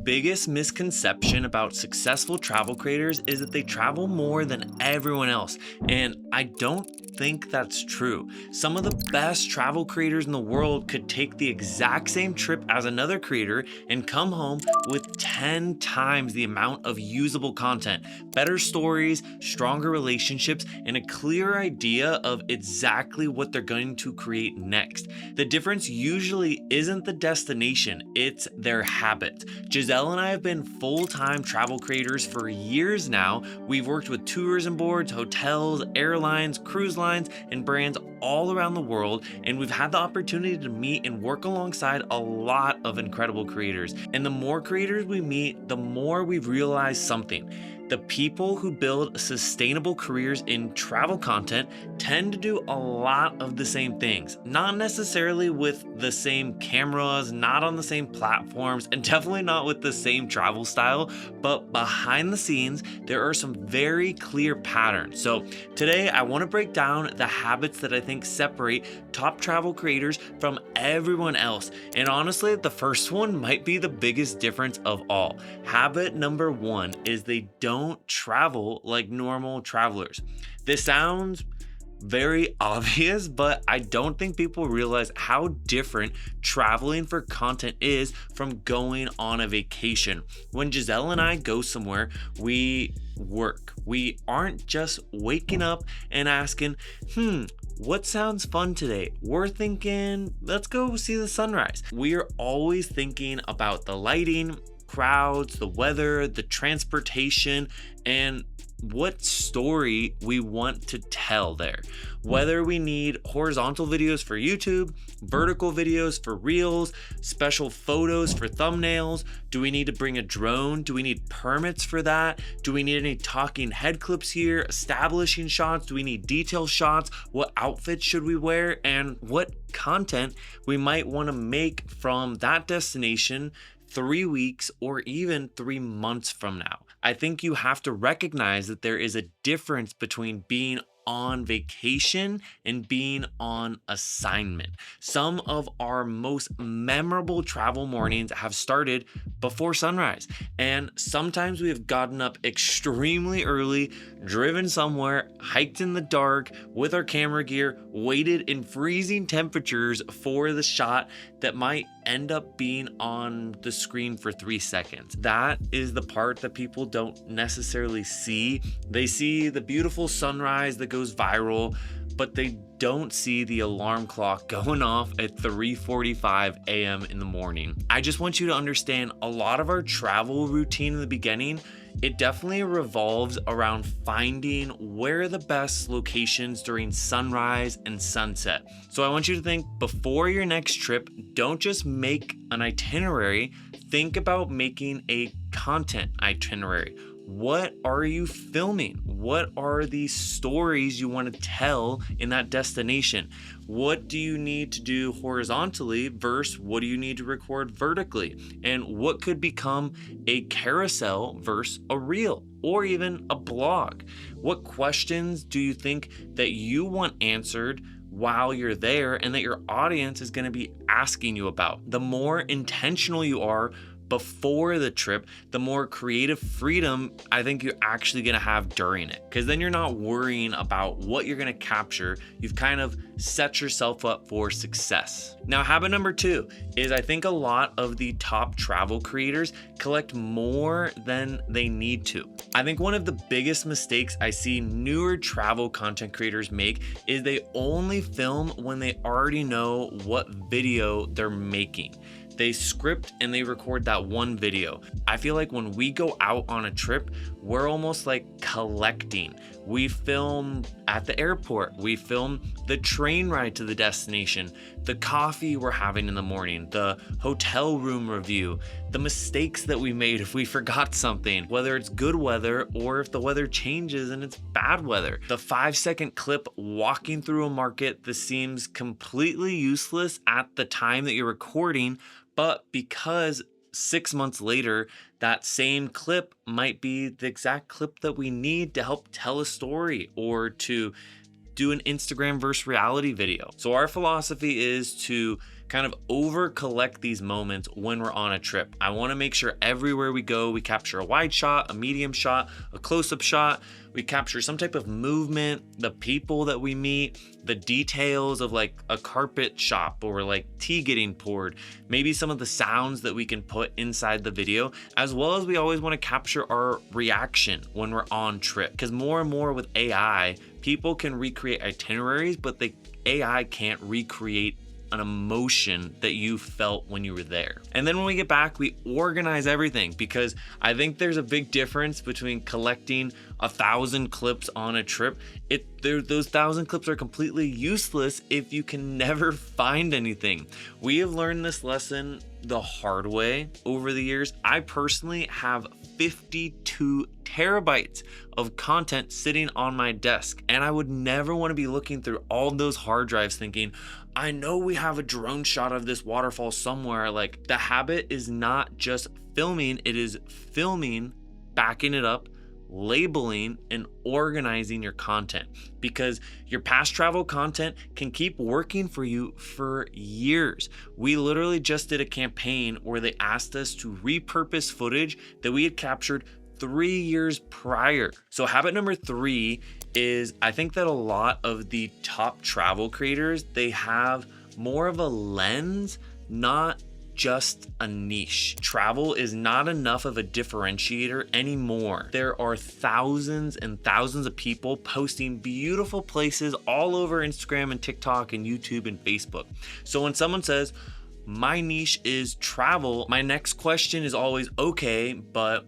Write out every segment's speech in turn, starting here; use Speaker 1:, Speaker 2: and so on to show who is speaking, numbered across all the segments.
Speaker 1: biggest misconception about successful travel creators is that they travel more than everyone else, and I don't think that's true. Some of the best travel creators in the world could take the exact same trip as another creator and come home with 10 times the amount of usable content, better stories, stronger relationships, and a clear idea of exactly what they're going to create next. The difference usually isn't the destination, it's their habits. Giselle and I have been full-time travel creators for years now. We've worked with tourism boards, hotels, airlines, cruise lines, and brands all around the world, and we've had the opportunity to meet and work alongside a lot of incredible creators. And the more creators we meet, the more we've realized something. The people who build sustainable careers in travel content tend to do a lot of the same things, not necessarily with the same cameras, not on the same platforms, and definitely not with the same travel style, but behind the scenes, there are some very clear patterns. So today I want to break down the habits that I think separate top travel creators from everyone else. And honestly, the first one might be the biggest difference of all. Habit number one is they don't travel like normal travelers. This sounds very obvious, but I don't think people realize how different traveling for content is from going on a vacation. When Giselle and I go somewhere, we work. We aren't just waking up and asking, what sounds fun today? We're thinking, let's go see the sunrise. We are always thinking about the lighting, crowds, the weather, the transportation, and what story we want to tell there. Whether we need horizontal videos for YouTube, vertical videos for reels, special photos for thumbnails, do we need to bring a drone? Do we need permits for that? Do we need any talking head clips here, establishing shots? Do we need detail shots? What outfits should we wear? And what content we might want to make from that destination 3 weeks or even 3 months from now. I think you have to recognize that there is a difference between being on vacation and being on assignment. Some of our most memorable travel mornings have started before sunrise, and sometimes we have gotten up extremely early, driven somewhere, hiked in the dark with our camera gear, waited in freezing temperatures for the shot that might end up being on the screen for 3 seconds. That is the part that people don't necessarily see. They see the beautiful sunrise that goes viral, but they don't see the alarm clock going off at 3:45 a.m. in the morning. I just want you to understand a lot of our travel routine in the beginning, it definitely revolves around finding where are the best locations during sunrise and sunset. So I want you to think before your next trip, don't just make an itinerary, think about making a content itinerary. What are you filming? What are the stories you want to tell in that destination? What do you need to do horizontally versus what do you need to record vertically? And what could become a carousel versus a reel or even a blog? What questions do you think that you want answered while you're there and that your audience is going to be asking you about? The more intentional you are before the trip, the more creative freedom I think you're actually gonna have during it. Because then you're not worrying about what you're gonna capture. You've kind of set yourself up for success. Now, habit number 2 is I think a lot of the top travel creators collect more than they need to. I think one of the biggest mistakes I see newer travel content creators make is they only film when they already know what video they're making. They script and they record that one video. I feel like when we go out on a trip, we're almost like collecting. We film at the airport, we film the train ride to the destination, the coffee we're having in the morning, the hotel room review, the mistakes that we made if we forgot something, whether it's good weather or if the weather changes and it's bad weather. The 5-second clip walking through a market that seems completely useless at the time that you're recording, but because 6 months later, that same clip might be the exact clip that we need to help tell a story or to do an Instagram versus reality video. So our philosophy is to kind of over collect these moments when we're on a trip. I want to make sure everywhere we go, we capture a wide shot, a medium shot, a close-up shot. We capture some type of movement, the people that we meet, the details of like a carpet shop or like tea getting poured, maybe some of the sounds that we can put inside the video, as well as we always want to capture our reaction when we're on trip. Because more and more with AI, people can recreate itineraries, but the AI can't recreate an emotion that you felt when you were there. And then when we get back, we organize everything, because I think there's a big difference between collecting 1,000 clips on a trip. Those 1,000 clips are completely useless if you can never find anything. We have learned this lesson the hard way over the years. I personally have 52 terabytes of content sitting on my desk, and I would never want to be looking through all those hard drives thinking, I know we have a drone shot of this waterfall somewhere. Like, the habit is not just filming, it is filming, backing it up, labeling, and organizing your content, because your past travel content can keep working for you for years. We literally just did a campaign where they asked us to repurpose footage that we had captured 3 years prior. So habit number 3 is, I think that a lot of the top travel creators, they have more of a lens, not just a niche. Travel is not enough of a differentiator anymore. There are thousands and thousands of people posting beautiful places all over Instagram and TikTok and YouTube and Facebook. So when someone says, my niche is travel, my next question is always, okay, but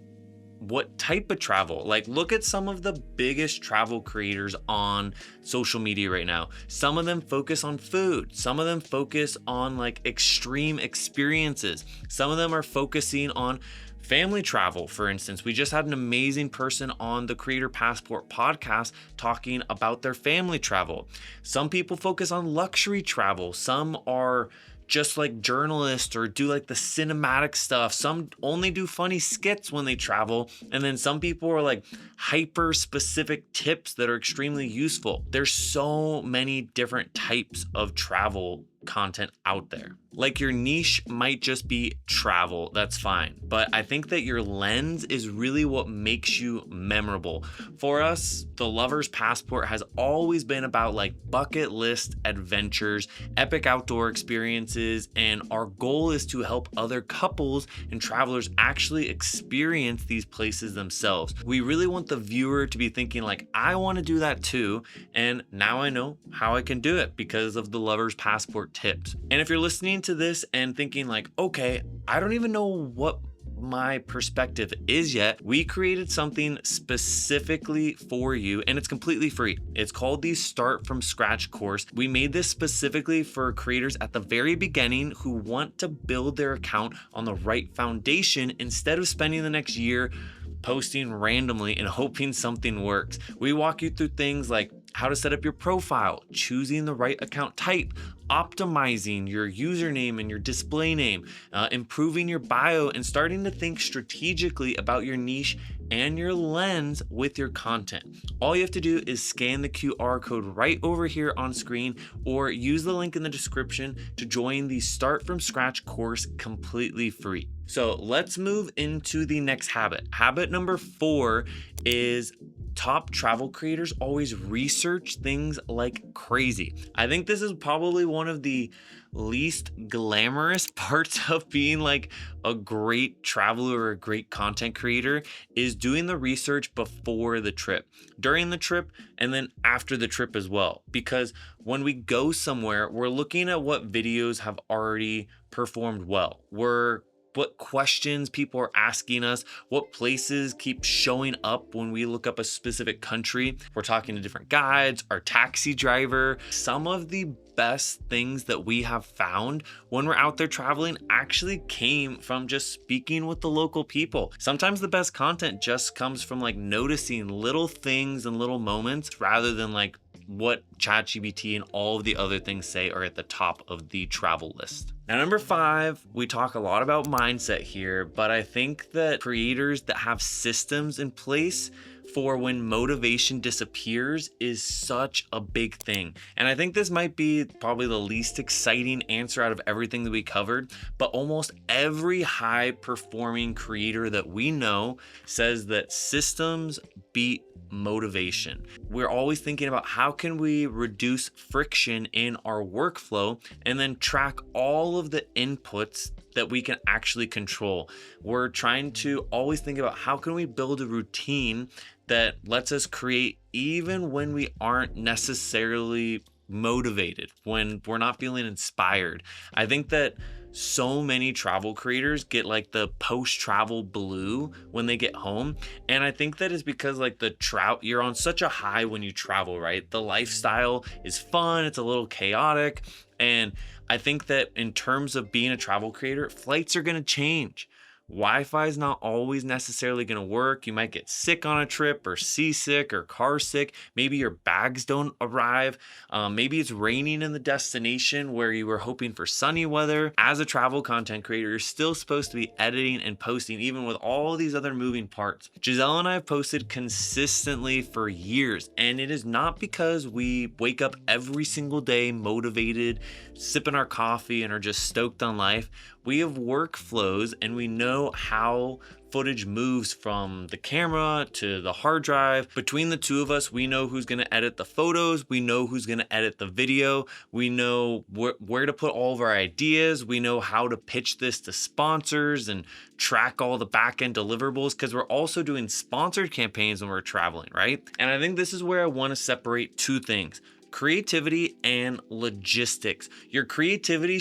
Speaker 1: what type of travel? Like, look at some of the biggest travel creators on social media right now. Some of them focus on food. Some of them focus on like extreme experiences. Some of them are focusing on family travel. For instance, we just had an amazing person on the Creator Passport podcast talking about their family travel. Some people focus on luxury travel. Some are just like journalists or do like the cinematic stuff. Some only do funny skits when they travel. And then some people are like hyper specific tips that are extremely useful. There's so many different types of travel content out there. Like, your niche might just be travel, that's fine. But I think that your lens is really what makes you memorable. For us, the Lover's Passport has always been about like bucket list adventures, epic outdoor experiences, and our goal is to help other couples and travelers actually experience these places themselves. We really want the viewer to be thinking like, I want to do that too, and now I know how I can do it because of the Lover's Passport tips. And if you're listening to this and thinking like, okay, I don't even know what my perspective is yet, we created something specifically for you, and it's completely free. It's called the Start From Scratch course. We made this specifically for creators at the very beginning who want to build their account on the right foundation instead of spending the next year posting randomly and hoping something works. We walk you through things like how to set up your profile, choosing the right account type, optimizing your username and your display name, improving your bio, and starting to think strategically about your niche and your lens with your content. All you have to do is scan the QR code right over here on screen, or use the link in the description to join the Start From Scratch course completely free. So let's move into the next habit. Habit number 4 is top travel creators always research things like crazy. I think this is probably one of the least glamorous parts of being like a great traveler or a great content creator, is doing the research before the trip, during the trip, and then after the trip as well. Because when we go somewhere, we're looking at what videos have already performed well. What questions people are asking us, what places keep showing up when we look up a specific country. We're talking to different guides, our taxi driver. Some of the best things that we have found when we're out there traveling actually came from just speaking with the local people. Sometimes the best content just comes from like noticing little things and little moments, rather than like what ChatGPT and all of the other things say are at the top of the travel list. Now, number 5, we talk a lot about mindset here, but I think that creators that have systems in place for when motivation disappears is such a big thing. And I think this might be probably the least exciting answer out of everything that we covered, but almost every high performing creator that we know says that systems beat motivation. We're always thinking about how can we reduce friction in our workflow and then track all of the inputs that we can actually control. We're trying to always think about how can we build a routine that lets us create even when we aren't necessarily motivated, when we're not feeling inspired. I think that so many travel creators get like the post-travel blue when they get home, and I think that is because like you're on such a high when you travel, right? The lifestyle is fun, it's a little chaotic, and I think that in terms of being a travel creator, flights are going to change. Wi-Fi is not always necessarily going to work. You might get sick on a trip or seasick or car sick. Maybe your bags don't arrive. Maybe it's raining in the destination where you were hoping for sunny weather. As a travel content creator, you're still supposed to be editing and posting even with all these other moving parts. Giselle and I have posted consistently for years, and it is not because we wake up every single day motivated, sipping our coffee and are just stoked on life. We have workflows and we know how footage moves from the camera to the hard drive. Between the two of us, we know who's going to edit the photos. We know who's going to edit the video. We know where to put all of our ideas. We know how to pitch this to sponsors and track all the back-end deliverables, because we're also doing sponsored campaigns when we're traveling, right? And I think this is where I want to separate two things: creativity and logistics. Your creativity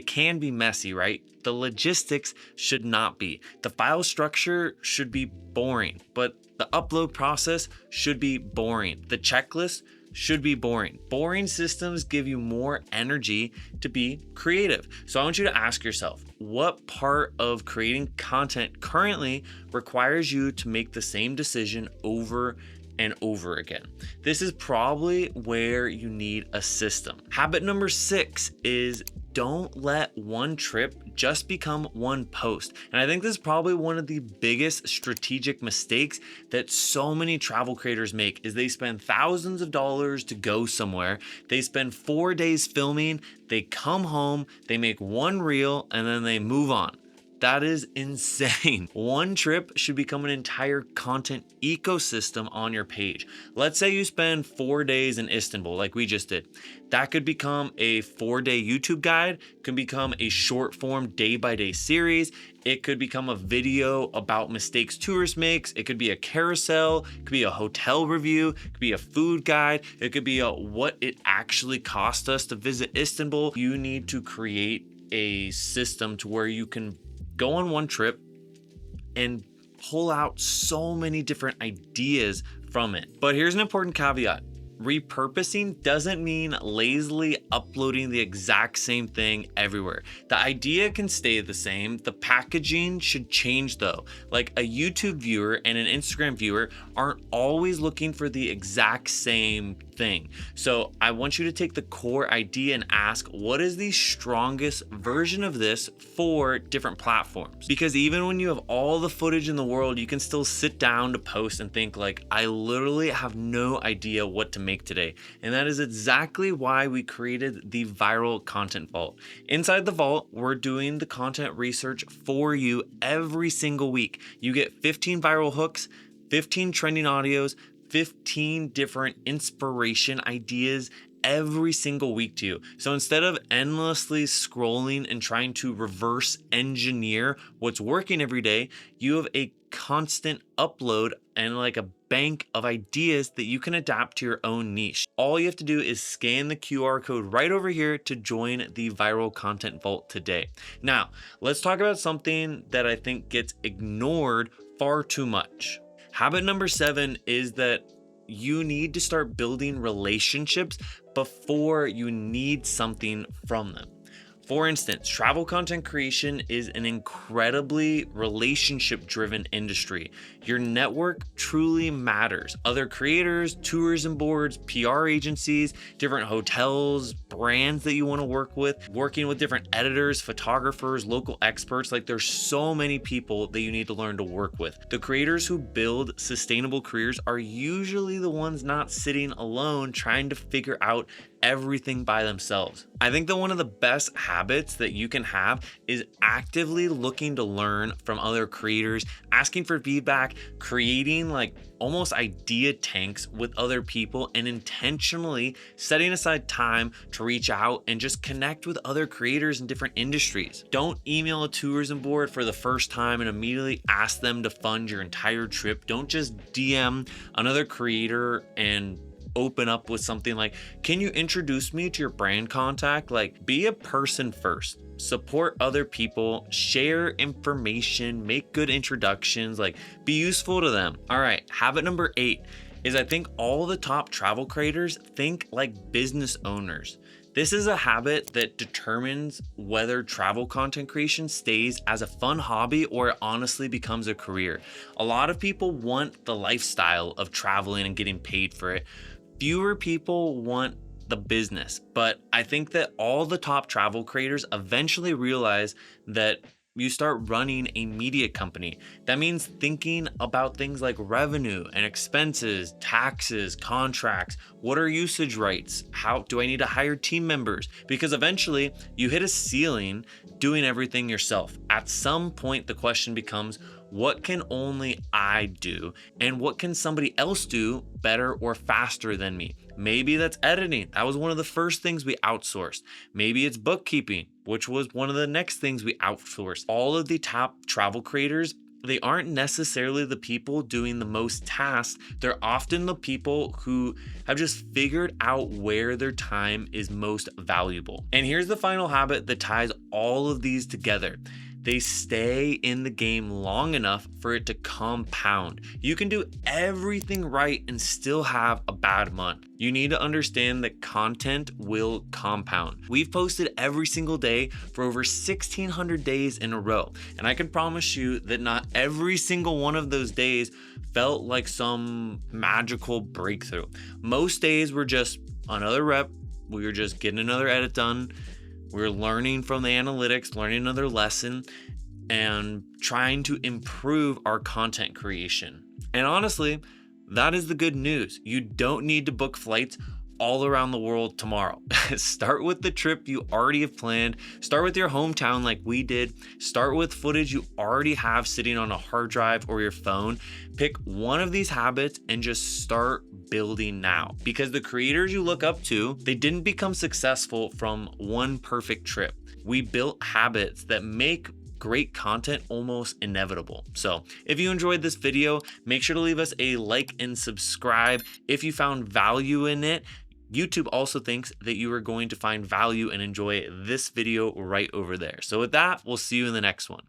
Speaker 1: can be messy, right? The logistics should not be. The file structure should be boring, but the upload process should be boring. The checklist should be boring. Boring systems give you more energy to be creative. So I want you to ask yourself, what part of creating content currently requires you to make the same decision over and over again? This is probably where you need a system. Habit number 6 is don't let one trip just become one post. And I think this is probably one of the biggest strategic mistakes that so many travel creators make is they spend thousands of dollars to go somewhere. They spend 4 days filming, they come home, they make one reel, and then they move on. That is insane. One trip should become an entire content ecosystem on your page. Let's say you spend 4 days in Istanbul, like we just did. That could become a 4-day YouTube guide, could become a short form day-by-day series. It could become a video about mistakes tourists make. It could be a carousel, it could be a hotel review, it could be a food guide. It could be what it actually cost us to visit Istanbul. You need to create a system to where you can go on one trip and pull out so many different ideas from it. But here's an important caveat. Repurposing doesn't mean lazily uploading the exact same thing everywhere. The idea can stay the same. The packaging should change though. Like a YouTube viewer and an Instagram viewer aren't always looking for the exact same thing. So I want you to take the core idea and ask, what is the strongest version of this for different platforms? Because even when you have all the footage in the world, you can still sit down to post and think like, I literally have no idea what to make today. And that is exactly why we created the Viral Content Vault. Inside the vault, we're doing the content research for you every single week. You get 15 viral hooks, 15 trending audios, 15 different inspiration ideas every single week to you. So instead of endlessly scrolling and trying to reverse engineer what's working every day, you have a constant upload and like a bank of ideas that you can adapt to your own niche. All you have to do is scan the QR code right over here to join the Viral Content Vault today. Now, let's talk about something that I think gets ignored far too much. Habit number 7 is that you need to start building relationships before you need something from them. For instance, travel content creation is an incredibly relationship-driven industry. Your network truly matters. Other creators, tourism boards, PR agencies, different hotels, brands that you want to work with, working with different editors, photographers, local experts. Like, there's so many people that you need to learn to work with. The creators who build sustainable careers are usually the ones not sitting alone trying to figure out everything by themselves. I think that one of the best habits that you can have is actively looking to learn from other creators, asking for feedback, creating like almost idea tanks with other people, and intentionally setting aside time to reach out and just connect with other creators in different industries. Don't email a tourism board for the first time and immediately ask them to fund your entire trip. Don't just DM another creator and open up with something like, can you introduce me to your brand contact? Like, be a person first. Support other people, share information, make good introductions, like be useful to them. All right, habit number 8 is I think all the top travel creators think like business owners. This is a habit that determines whether travel content creation stays as a fun hobby or it honestly becomes a career. A lot of people want the lifestyle of traveling and getting paid for it. Fewer people want the business, but I think that all the top travel creators eventually realize that you start running a media company. That means thinking about things like revenue and expenses, taxes, contracts, what are usage rights? How do I need to hire team members? Because eventually you hit a ceiling doing everything yourself. At some point, the question becomes, what can only I do? And what can somebody else do better or faster than me? Maybe that's editing. That was one of the first things we outsourced. Maybe it's bookkeeping, which was one of the next things we outsourced. All of the top travel creators, they aren't necessarily the people doing the most tasks. They're often the people who have just figured out where their time is most valuable. And here's the final habit that ties all of these together. They stay in the game long enough for it to compound. You can do everything right and still have a bad month. You need to understand that content will compound. We've posted every single day for over 1,600 days in a row. And I can promise you that not every single one of those days felt like some magical breakthrough. Most days were just another rep. We were just getting another edit done. We're learning from the analytics, learning another lesson, and trying to improve our content creation. And honestly, that is the good news. You don't need to book flights all around the world tomorrow. Start with the trip you already have planned. Start with your hometown like we did. Start with footage you already have sitting on a hard drive or your phone. Pick one of these habits and just start building now. Because the creators you look up to, they didn't become successful from one perfect trip. We built habits that make great content almost inevitable. So if you enjoyed this video, make sure to leave us a like and subscribe if you found value in it. YouTube also thinks that you are going to find value and enjoy this video right over there. So with that, we'll see you in the next one.